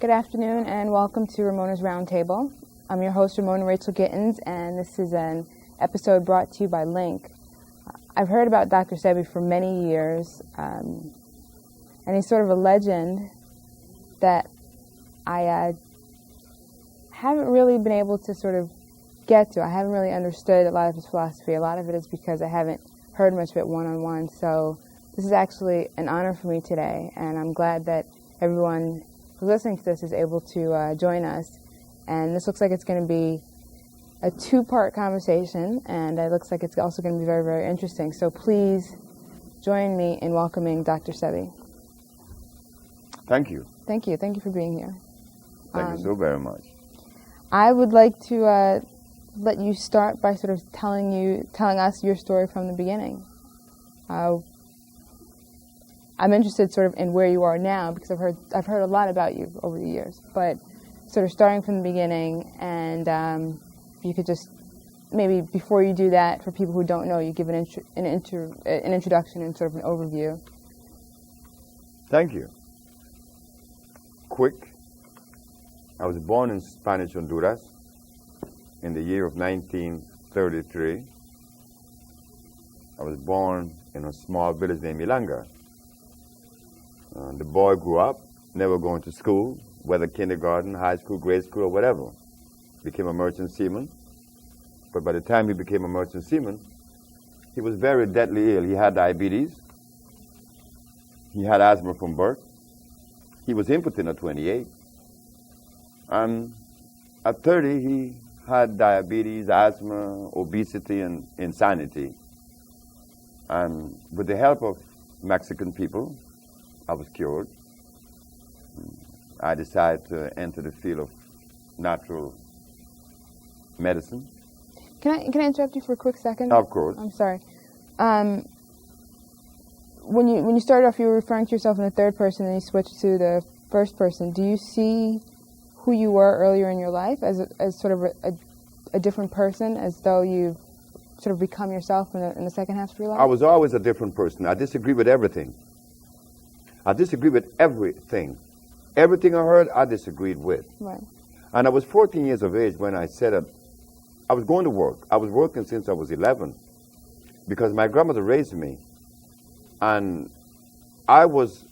Good afternoon and welcome to Ramona's Roundtable. I'm your host, Ramona Rachel Gittins, and this is an episode brought to you by Link. I've heard about Dr. Sebi for many years, and he's sort of a legend that I haven't really been able to sort of get to. I haven't really understood a lot of his philosophy. A lot of it is because I haven't heard much of it one-on-one, so this is actually an honor for me today, and I'm glad that everyone who's listening to this is able to join us. And this looks like it's going to be a two-part conversation, and it looks like it's also going to be very, very interesting. So please join me in welcoming Dr. Sebi. Thank you. Thank you. Thank you for being here. Thank you so very much. I would like to let you start by sort of telling us your story from the beginning. I'm interested sort of in where you are now because I've heard a lot about you over the years, but sort of starting from the beginning, and if you could just maybe before you do that, for people who don't know, you give an introduction and sort of an overview. Thank you. Quick. I was born in Spanish Honduras in the year of 1933. I was born in a small village named Milanga. The boy grew up, never going to school, whether kindergarten, high school, grade school, or whatever. Became a merchant seaman. But by the time he became a merchant seaman, he was very deadly ill. He had diabetes. He had asthma from birth. He was impotent at 28. And at 30, he had diabetes, asthma, obesity, and insanity. And with the help of Mexican people, I was cured. I decided to enter the field of natural medicine. Can I interrupt you for a quick second? Of course. I'm sorry. When you started off, you were referring to yourself in the third person, and you switched to the first person. Do you see who you were earlier in your life as sort of a different person, as though you've sort of become yourself in the second half of your life? I was always a different person. I disagree with everything. I disagree with everything. Everything I heard, I disagreed with. Right. And I was 14 years of age when I said I was going to work. I was working since I was 11 because my grandmother raised me. And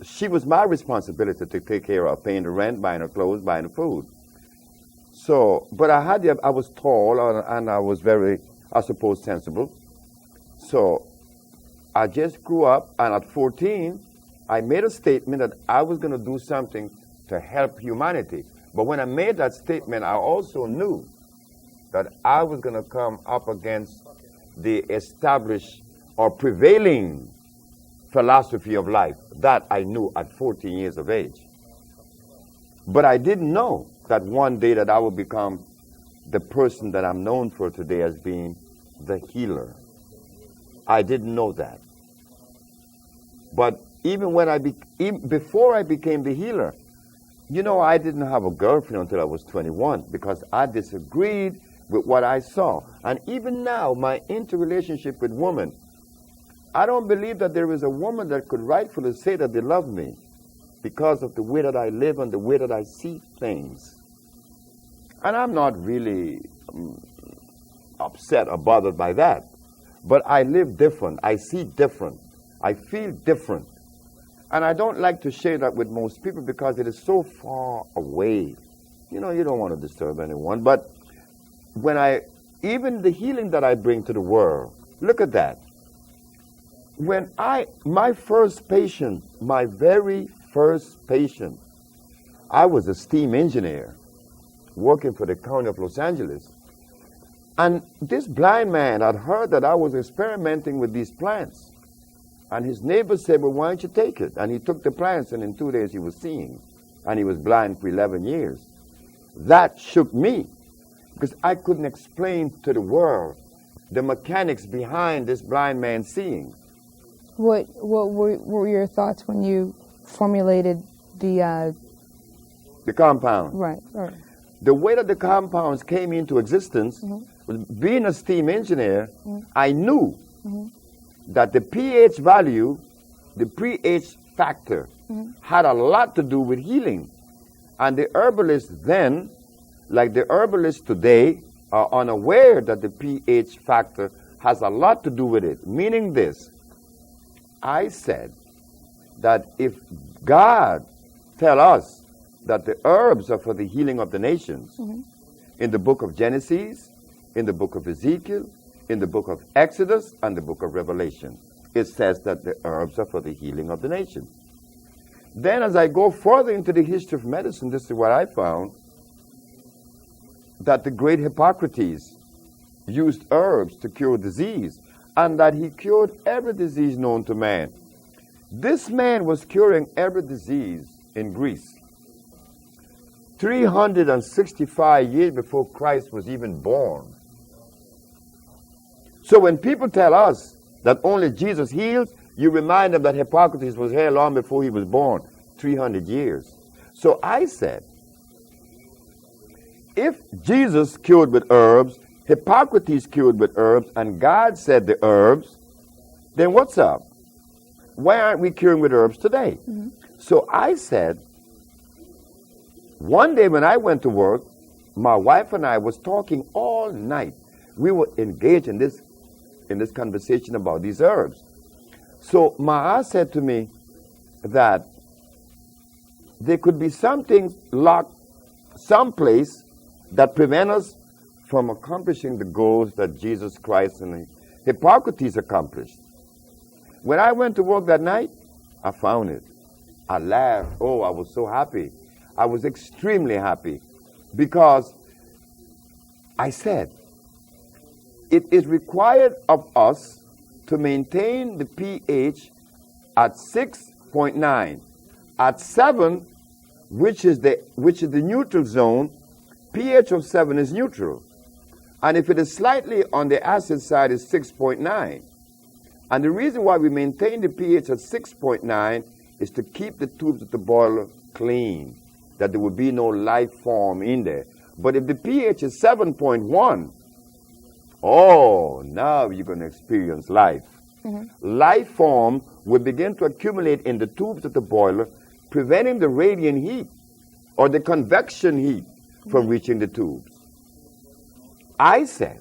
she was my responsibility to take care of paying the rent, buying her clothes, buying her food. So, but I was tall and I was very, I suppose, sensible. So I just grew up, and at 14, I made a statement that I was going to do something to help humanity. But when I made that statement, I also knew that I was going to come up against the established or prevailing philosophy of life. That I knew at 14 years of age. But I didn't know that one day that I would become the person that I'm known for today as being the healer. I didn't know that. But even before I became the healer, I didn't have a girlfriend until I was 21 because I disagreed with what I saw. And even now, my interrelationship with women, I don't believe that there is a woman that could rightfully say that they love me because of the way that I live and the way that I see things. And I'm not really upset or bothered by that. But I live different. I see different. I feel different. And I don't like to share that with most people because it is so far away. You don't want to disturb anyone. But even the healing that I bring to the world, look at that. When my very first patient, I was a steam engineer working for the county of Los Angeles. And this blind man had heard that I was experimenting with these plants. And his neighbor said, well, why don't you take it? And he took the plants, and in 2 days he was seeing. And he was blind for 11 years. That shook me, because I couldn't explain to the world the mechanics behind this blind man seeing. What were your thoughts when you formulated the compound? Right. The way that the compounds came into existence, being a steam engineer, I knew that the pH value, the pH factor, had a lot to do with healing. And the herbalists then, like the herbalists today, are unaware that the pH factor has a lot to do with it. Meaning this, I said that if God tell us that the herbs are for the healing of the nations, in the book of Genesis, in the book of Ezekiel, in the book of Exodus, and the book of Revelation, it says that the herbs are for the healing of the nations. Then as I go further into the history of medicine, this is what I found, that the great Hippocrates used herbs to cure disease, and that he cured every disease known to man. This man was curing every disease in Greece 365 years before Christ was even born. So when people tell us that only Jesus heals, you remind them that Hippocrates was here long before he was born, 300 years. So I said, if Jesus cured with herbs, Hippocrates cured with herbs, and God said the herbs, then what's up? Why aren't we curing with herbs today? So I said, one day when I went to work, my wife and I was talking all night. We were engaged in this conversation about these herbs. So Ma said to me that there could be something locked someplace that prevent us from accomplishing the goals that Jesus Christ and Hippocrates accomplished. When I went to work that night, I found it. I laughed. Oh, I was so happy. I was extremely happy because I said, it is required of us to maintain the pH at 6.9. At 7, which is the neutral zone, pH of 7 is neutral. And if it is slightly on the acid side, it's 6.9. And the reason why we maintain the pH at 6.9 is to keep the tubes of the boiler clean, that there will be no life form in there. But if the pH is 7.1, oh, now you're going to experience life. Life form will begin to accumulate in the tubes of the boiler, preventing the radiant heat or the convection heat from reaching the tubes. I said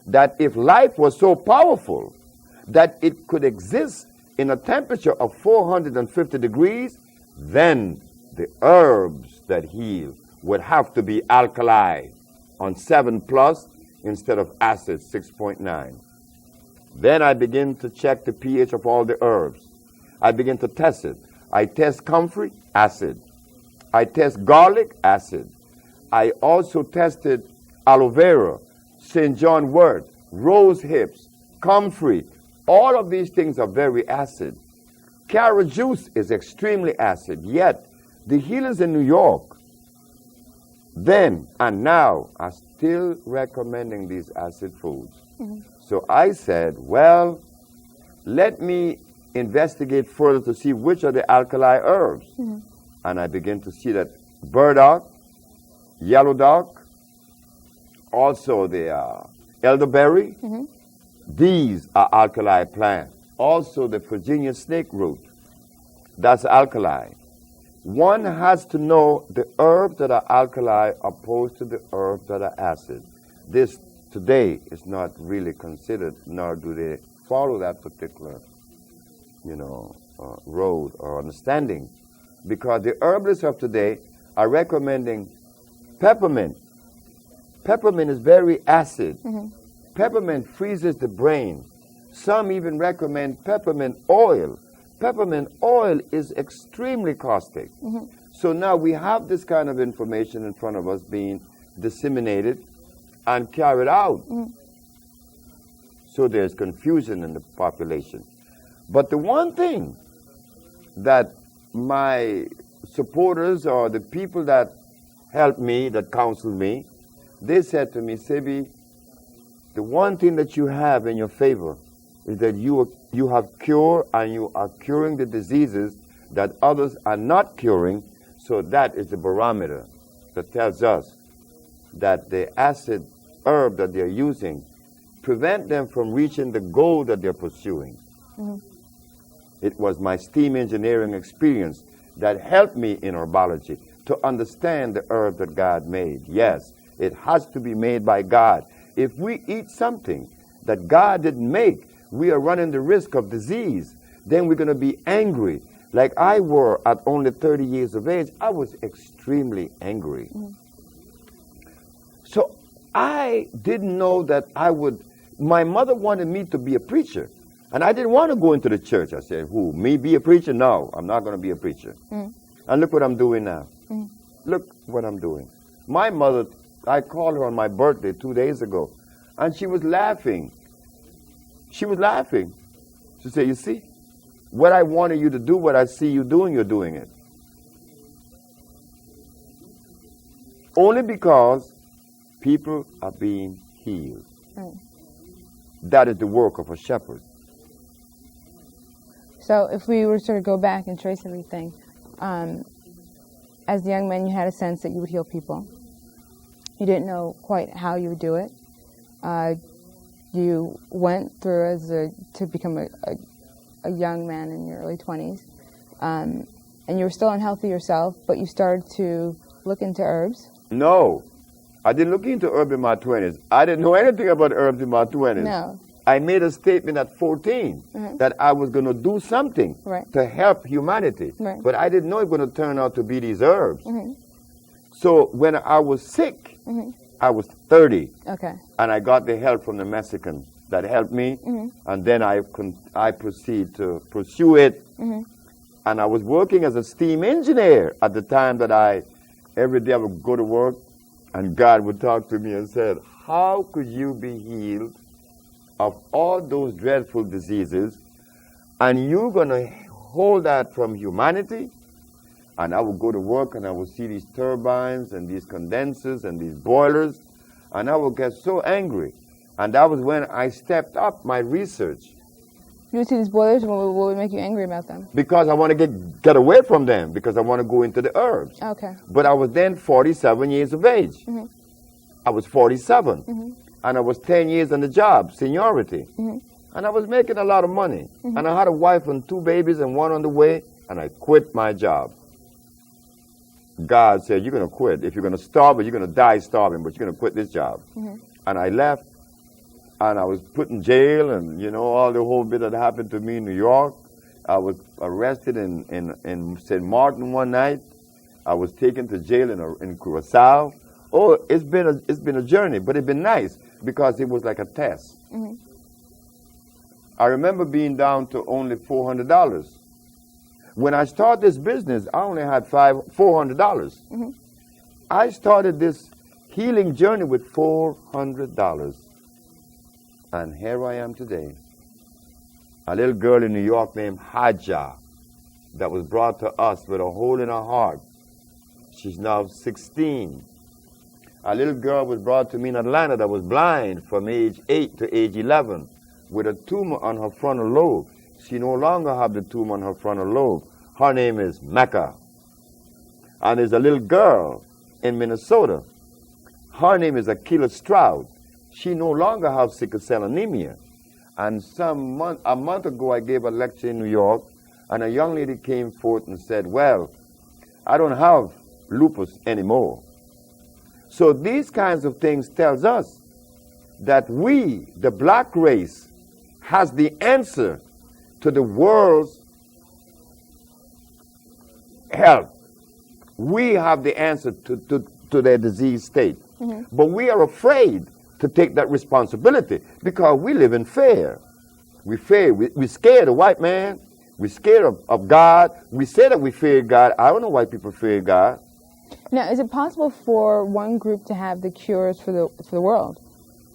that if life was so powerful that it could exist in a temperature of 450 degrees, then the herbs that heal would have to be alkali on 7 plus instead of acid 6.9. Then I begin to check the pH of all the herbs. I begin to test it. I test comfrey, acid. I test garlic, acid. I also tested aloe vera, St. John wort, rose hips, comfrey. All of these things are very acid. Carrot juice is extremely acid, yet the healers in New York then and now are still recommending these acid foods. So I said, well, let me investigate further to see which are the alkali herbs. And I begin to see that burdock, yellow dock, also the elderberry, these are alkali plants. Also the Virginia snake root, that's alkali. One has to know the herbs that are alkali opposed to the herbs that are acid. This today is not really considered, nor do they follow that particular, road or understanding, because the herbalists of today are recommending peppermint. Peppermint is very acid. Peppermint freezes the brain. Some even recommend peppermint oil. Peppermint oil is extremely caustic. So now we have this kind of information in front of us being disseminated and carried out. So there's confusion in the population. But the one thing that my supporters or the people that helped me, that counseled me, they said to me, Sebi, the one thing that you have in your favor is that you have cure and you are curing the diseases that others are not curing. So that is the barometer that tells us that the acid herb that they're using prevent them from reaching the goal that they're pursuing. It was my steam engineering experience that helped me in herbology. to understand the herb that God made. Yes, it has to be made by God. If we eat something that God didn't make, we are running the risk of disease. Then we're going to be angry. Like I were at only 30 years of age, I was extremely angry. So I didn't know that I would. My mother wanted me to be a preacher, and I didn't want to go into the church. I said, who, me be a preacher? No, I'm not going to be a preacher. And look what I'm doing now. Look what I'm doing. My mother, I called her on my birthday 2 days ago, and she was laughing. She was laughing. She said, you see, what I wanted you to do, what I see you doing, you're doing it. Only because people are being healed. That is the work of a shepherd. So if we were to sort of go back and trace everything, as a young man, you had a sense that you would heal people. You didn't know quite how you would do it. You went through to become a young man in your early 20s, and you were still unhealthy yourself, but you started to look into herbs. No, I didn't look into herbs in my 20s. I didn't know anything about herbs in my 20s. No. I made a statement at 14 that I was going to do something to help humanity. But I didn't know it was going to turn out to be these herbs. So when I was sick, I was 30. Okay. And I got the help from the Mexican that helped me. And then I proceeded to pursue it. And I was working as a steam engineer at the time that every day I would go to work, and God would talk to me and said, how could you be healed of all those dreadful diseases, and you're going to hold that from humanity? And I would go to work, and I would see these turbines and these condensers and these boilers, and I would get so angry. And that was when I stepped up my research. You would see these boilers, and what would make you angry about them? Because I want to get away from them, because I want to go into the herbs. Okay. But I was then 47 years of age. I was 47. And I was 10 years on the job, seniority. And I was making a lot of money. And I had a wife and 2 babies and 1 on the way, and I quit my job. God said, you're going to quit. If you're going to starve, you're going to die starving, but you're going to quit this job. And I left, and I was put in jail, and, all the whole bit that happened to me in New York. I was arrested in St. Martin one night. I was taken to jail in Curacao. Oh, it's been a journey, but it's been nice because it was like a test. I remember being down to only $400. When I started this business, I only had $400. I started this healing journey with $400. And here I am today. A little girl in New York named Haja that was brought to us with a hole in her heart. She's now 16. A little girl was brought to me in Atlanta that was blind from age 8 to age 11 with a tumor on her frontal lobe. She no longer has the tumor on her frontal lobe. Her name is Mecca. And there's a little girl in Minnesota. Her name is Akila Stroud. She no longer has sickle cell anemia. And a month ago, I gave a lecture in New York, and a young lady came forth and said, well, I don't have lupus anymore. So these kinds of things tells us that we, the black race, has the answer to the world's health. We have the answer to their disease state. But we are afraid to take that responsibility because we live in fear. We're scared of white man. We're scared of God. We say that we fear God. I don't know why people fear God. Now, is it possible for one group to have the cures for the world?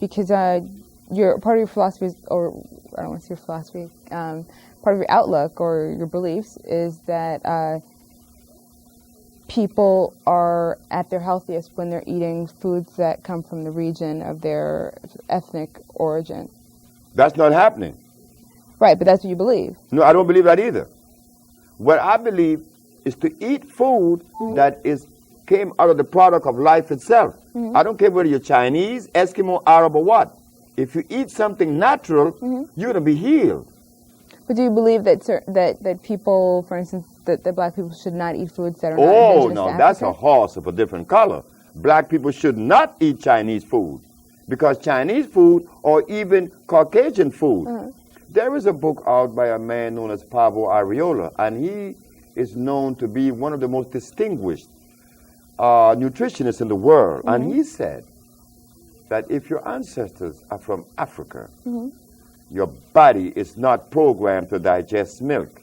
Because part of your philosophy, or I don't want to say your philosophy, part of your outlook or your beliefs is that people are at their healthiest when they're eating foods that come from the region of their ethnic origin. That's not happening. Right, but that's what you believe. No, I don't believe that either. What I believe is to eat food that came out of the product of life itself. I don't care whether you're Chinese, Eskimo, Arab, or what. If you eat something natural, you're going to be healed. But do you believe that people, for instance, that black people should not eat foods that are not Oh, indigenous no, to that's a Africa? horse of a different color. Black people should not eat Chinese food because Chinese food or even Caucasian food. There is a book out by a man known as Pablo Arriola, and he is known to be one of the most distinguished nutritionists in the world. And he said that if your ancestors are from Africa, your body is not programmed to digest milk.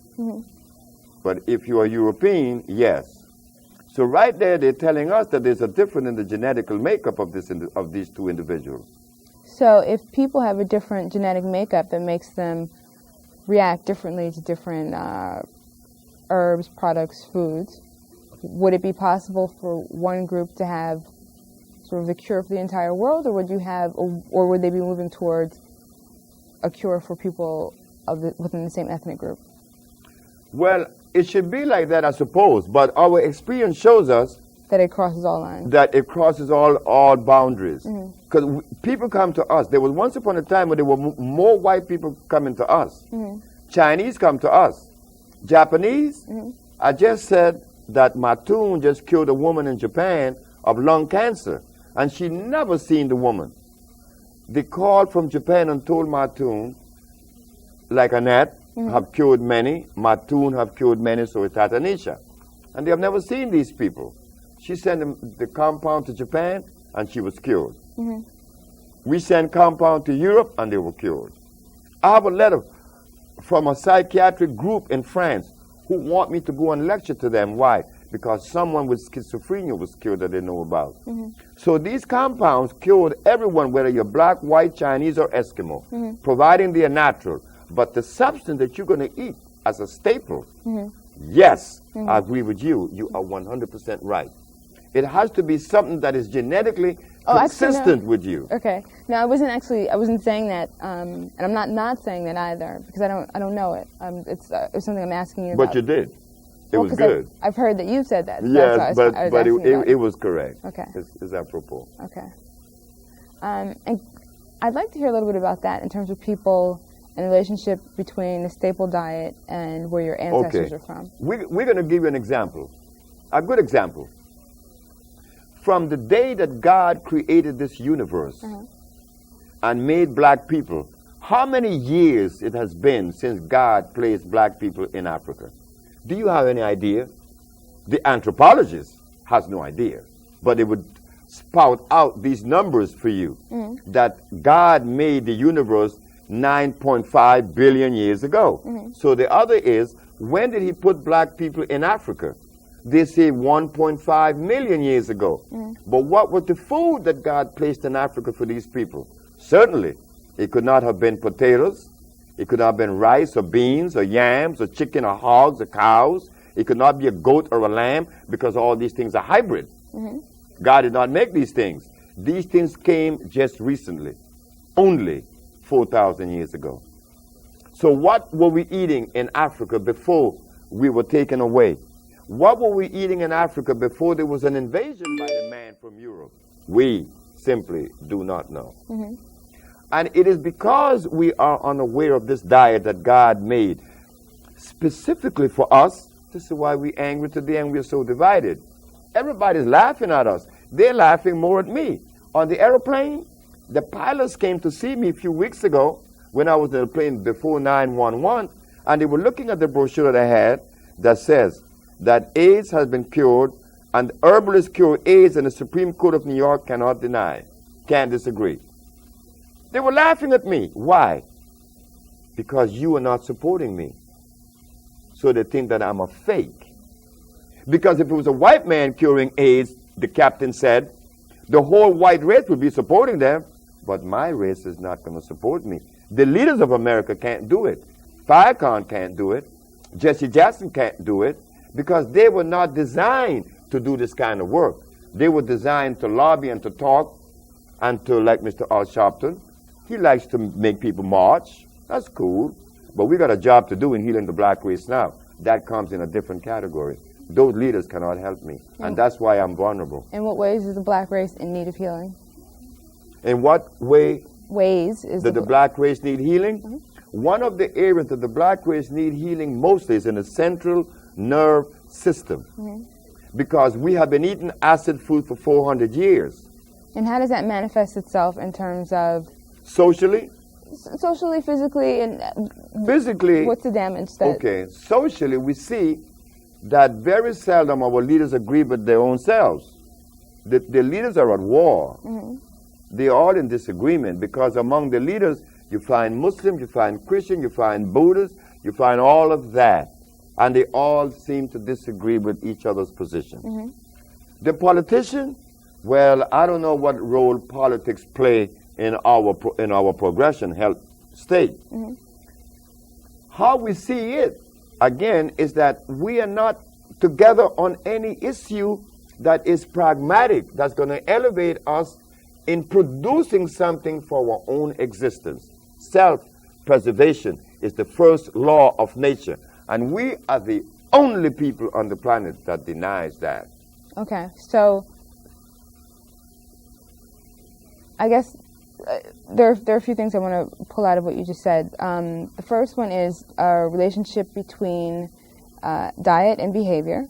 But if you are European, yes. So right there, they're telling us that there's a difference in the genetical makeup of these two individuals. So if people have a different genetic makeup that makes them react differently to different herbs, products, foods, would it be possible for one group to have sort of the cure for the entire world, or would they be moving towards a cure for people within the same ethnic group? Well, it should be like that, I suppose, but our experience shows us that it crosses all lines. That it crosses all boundaries. Because people come to us. There was once upon a time when there were more white people coming to us. Chinese come to us. Japanese, I just said that Matun just killed a woman in Japan of lung cancer, and she never seen the woman. They called from Japan and told Matun, like Annette, have cured many, Matun have cured many, so it's Tatanisha. And they have never seen these people. She sent the compound to Japan, and she was cured. We sent compound to Europe, and they were cured. I have a letter from a psychiatric group in France who want me to go and lecture to them. Why? Because someone with schizophrenia was cured that they know about. So these compounds cured everyone, whether you're black, white, Chinese, or Eskimo, providing they are natural. But the substance that you're going to eat as a staple, yes, I agree with you. You are 100% right. It has to be something that is genetically consistent with you. Okay. No, I wasn't saying that, and I'm not saying that either, because I don't know it. It's something I'm asking you about. But you did. It was good. I've heard that you've said that. Yes, but it was correct. Okay. It's apropos. Okay. And I'd like to hear a little bit about that in terms of people and the relationship between the staple diet and where your ancestors are from. We're going to give you an example, a good example. From the day that God created this universe and made black people, how many years it has been since God placed black people in Africa? Do you have any idea? The anthropologist has no idea, but it would spout out these numbers for you, that God made the universe 9.5 billion years ago. So the other is, when did he put black people in Africa? They say 1.5 million years ago. But what was the food that God placed in Africa for these people? Certainly, it could not have been potatoes. It could not have been rice or beans or yams or chicken or hogs or cows. It could not be a goat or a lamb, because all these things are hybrid. God did not make these things. These things came just recently, only 4,000 years ago. So what were we eating in Africa before we were taken away? What were we eating in Africa before there was an invasion by the man from Europe? We simply do not know. And it is because we are unaware of this diet that God made specifically for us. This is why we're angry today and we're so divided. Everybody's laughing at us. They're laughing more at me. On the airplane, the pilots came to see me a few weeks ago when I was in the plane before 911, and they were looking at the brochure that I had that says that AIDS has been cured, and herbalists cure AIDS, and the Supreme Court of New York cannot deny, can't disagree. They were laughing at me. Why? Because you are not supporting me. So they think that I'm a fake. Because if it was a white man curing AIDS, the captain said, the whole white race would be supporting them, but my race is not going to support me. The leaders of America can't do it. Farrakhan can't do it. Jesse Jackson can't do it, because they were not designed to do this kind of work. They were designed to lobby and to talk and to, like Mr. Al Sharpton, he likes to make people march. That's cool. But we got a job to do in healing the black race now. That comes in a different category. Those leaders cannot help me. And that's why I'm vulnerable. In what ways is the black race in need of healing? In what ways is the black race need healing? One of the areas that the black race need healing mostly is in the central nerve system. Because we have been eating acid food for 400 years. And how does that manifest itself in terms of Socially? Socially, physically, and physically, what's the damage that? Okay, socially, we see that very seldom our leaders agree with their own selves. The leaders are at war. They're all in disagreement because among the leaders, you find Muslims, you find Christians, you find Buddhists, you find all of that. And they all seem to disagree with each other's position. The politician, well, I don't know what role politics play in our progression health state. How we see it, again, is that we are not together on any issue that is pragmatic, that's going to elevate us in producing something for our own existence. Self-preservation is the first law of nature, and we are the only people on the planet that denies that. Okay, so I guess there are a few things I want to pull out of what you just said. The first one is a relationship between diet and behavior.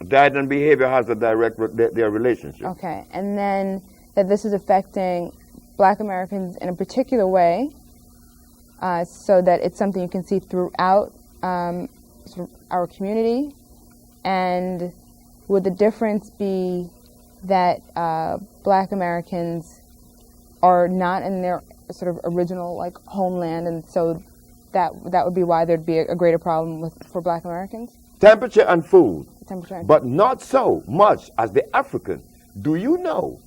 Diet and behavior has a direct their relationship. Okay, and then that this is affecting Black Americans in a particular way, so that it's something you can see throughout sort of our community. And would the difference be that Black Americans are not in their sort of original like homeland, and so that would be why there'd be a greater problem for Black Americans? Temperature and food. Temperature and but not so much as the African. Do you know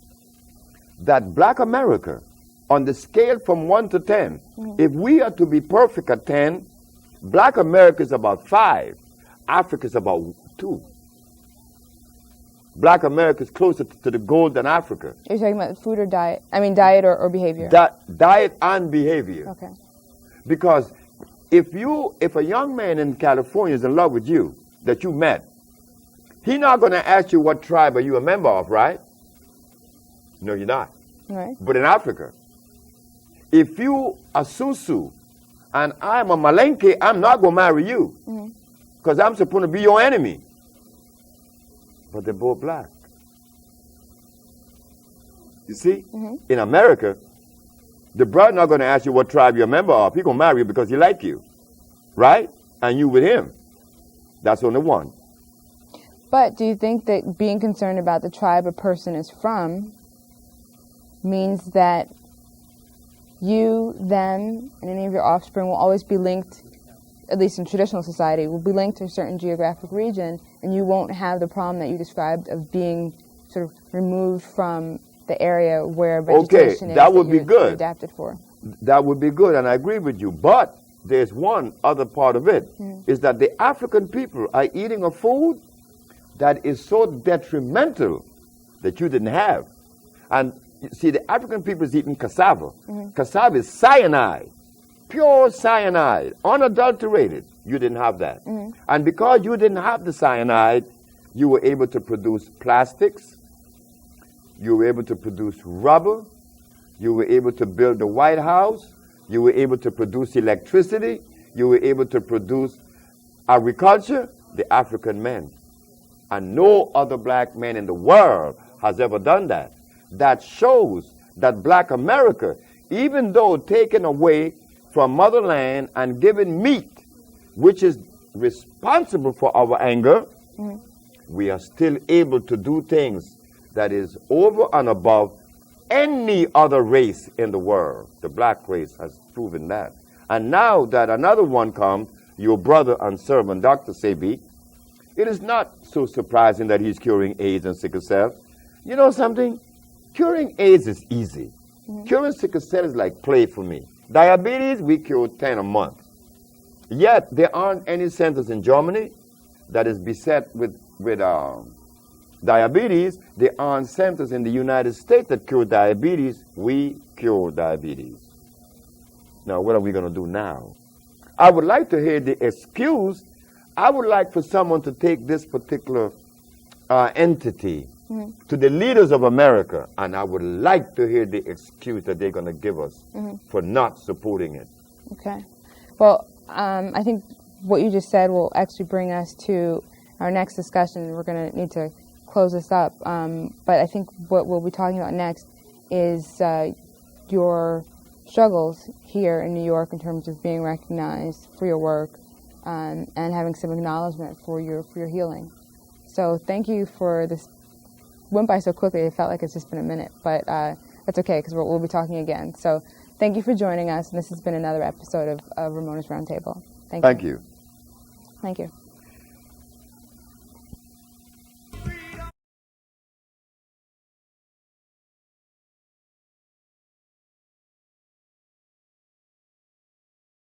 that Black America, on the scale from 1 to 10, if we are to be perfect at 10, Black America is about 5, Africa is about 2. Black America is closer to the goal than Africa. You're talking about food or diet? I mean diet or behavior? Diet and behavior. Okay. Because if a young man in California is in love with you, that you met, he's not going to ask you what tribe are you a member of, right? No, you're not. Right. But in Africa, if you are Susu and I'm a Malenke, I'm not going to marry you because I'm supposed to be your enemy. But they're both black. You see? In America, the brother not going to ask you what tribe you're a member of. He's going to marry you because he like you. Right? And you with him. That's only one. But do you think that being concerned about the tribe a person is from means that you, them, and any of your offspring will always be linked, at least in traditional society, will be linked to a certain geographic region, and you won't have the problem that you described of being sort of removed from the area where vegetation is that would be good. Adapted for? That would be good, and I agree with you. But there's one other part of it, is that the African people are eating a food that is so detrimental that you didn't have. And you see, the African people is eating cassava. Cassava is cyanide, pure cyanide, unadulterated. You didn't have that. And because you didn't have the cyanide, you were able to produce plastics, you were able to produce rubber, you were able to build the White House, you were able to produce electricity, you were able to produce agriculture, the African men. And no other black man in the world has ever done that. That shows that Black America, even though taken away from motherland and given meat, which is responsible for our anger, we are still able to do things that is over and above any other race in the world. The black race has proven that. And now that another one comes, your brother and servant, Dr. Sebi, it is not so surprising that he's curing AIDS and sickle cell. You know something? Curing AIDS is easy. Curing sickle cell is like play for me. Diabetes, we cure 10 a month. Yet, there aren't any centers in Germany that is beset with diabetes. There aren't centers in the United States that cure diabetes. We cure diabetes. Now, what are we going to do now? I would like to hear the excuse. I would like for someone to take this particular entity to the leaders of America, and I would like to hear the excuse that they're going to give us for not supporting it. Okay. Well, I think what you just said will actually bring us to our next discussion, we're going to need to close this up. But I think what we'll be talking about next is your struggles here in New York in terms of being recognized for your work and having some acknowledgement for your healing. So thank you for this. Went by so quickly, it felt like it's just been a minute, but that's okay because we'll be talking again. So thank you for joining us, and this has been another episode of Ramona's Roundtable. Thank you. Thank you. Thank you.